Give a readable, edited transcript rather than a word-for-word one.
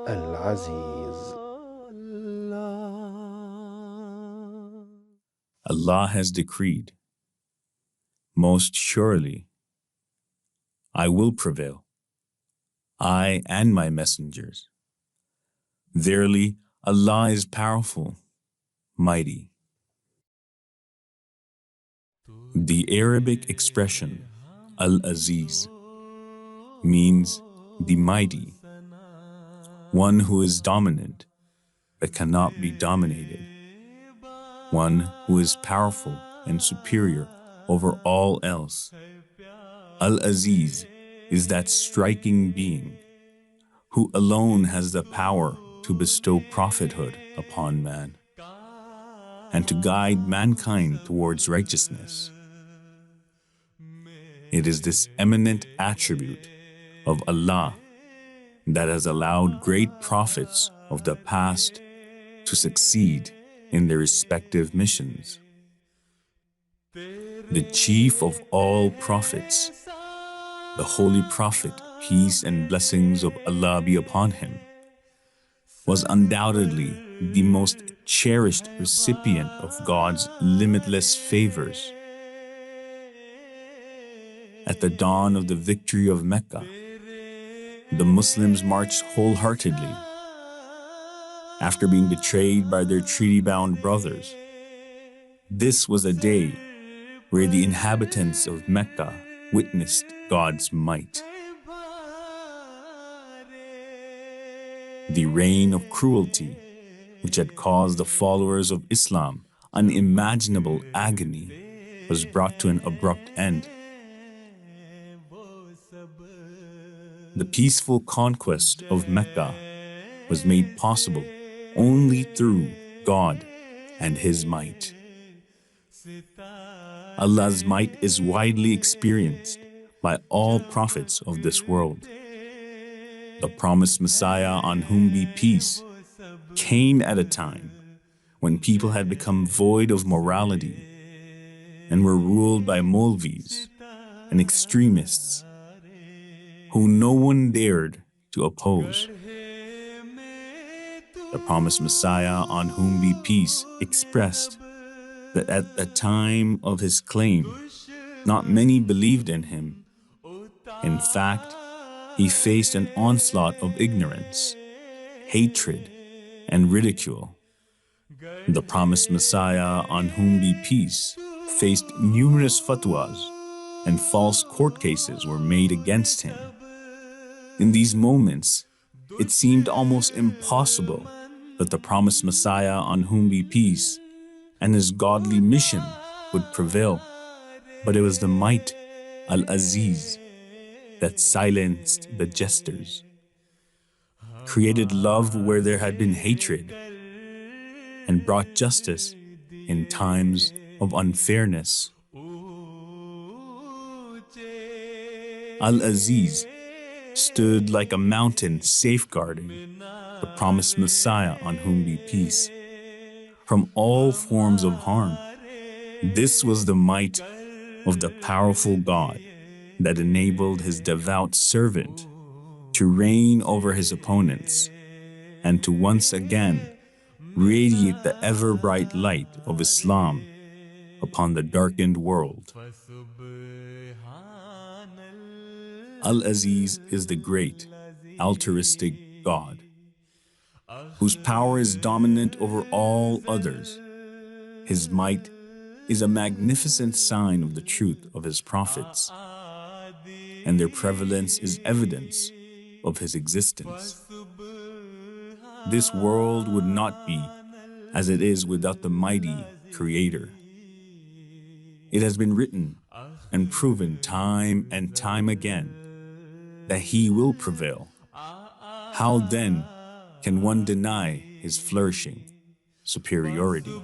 Al-Aziz. Allah has decreed, most surely, I will prevail, I and my messengers. Verily, Allah is powerful, mighty. The Arabic expression Al-Aziz means the mighty, one who is dominant but cannot be dominated, one who is powerful and superior over all else. Al-Aziz is that striking being who alone has the power to bestow prophethood upon man and to guide mankind towards righteousness. It is this eminent attribute of Allah that has allowed great prophets of the past to succeed in their respective missions. The chief of all prophets, the Holy Prophet, peace and blessings of Allah be upon him, was undoubtedly the most cherished recipient of God's limitless favors. At the dawn of the victory of Mecca, the Muslims marched wholeheartedly. After being betrayed by their treaty-bound brothers, this was a day where the inhabitants of Mecca witnessed God's might. The reign of cruelty, which had caused the followers of Islam unimaginable agony, was brought to an abrupt end. The peaceful conquest of Mecca was made possible only through God and His might. Allah's might is widely experienced by all prophets of this world. The promised Messiah, on whom be peace, came at a time when people had become void of morality and were ruled by Molvis and extremists who no one dared to oppose. The promised Messiah, on whom be peace, expressed that at the time of his claim, not many believed in him. In fact, he faced an onslaught of ignorance, hatred, and ridicule. The promised Messiah, on whom be peace, faced numerous fatwas, and false court cases were made against him. In these moments, it seemed almost impossible that the promised Messiah, on whom be peace, and his godly mission would prevail. But it was the might, Al-Aziz, that silenced the jesters, created love where there had been hatred, and brought justice in times of unfairness. Al-Aziz stood like a mountain safeguarding the promised Messiah, on whom be peace, from all forms of harm. This was the might of the powerful God that enabled his devout servant to reign over his opponents and to once again radiate the ever-bright light of Islam upon the darkened world. Al-Aziz is the great, altruistic God, whose power is dominant over all others. His might is a magnificent sign of the truth of his prophets, and their prevalence is evidence of his existence. This world would not be as it is without the mighty Creator. It has been written and proven time and time again that He will prevail. How then can one deny His flourishing superiority?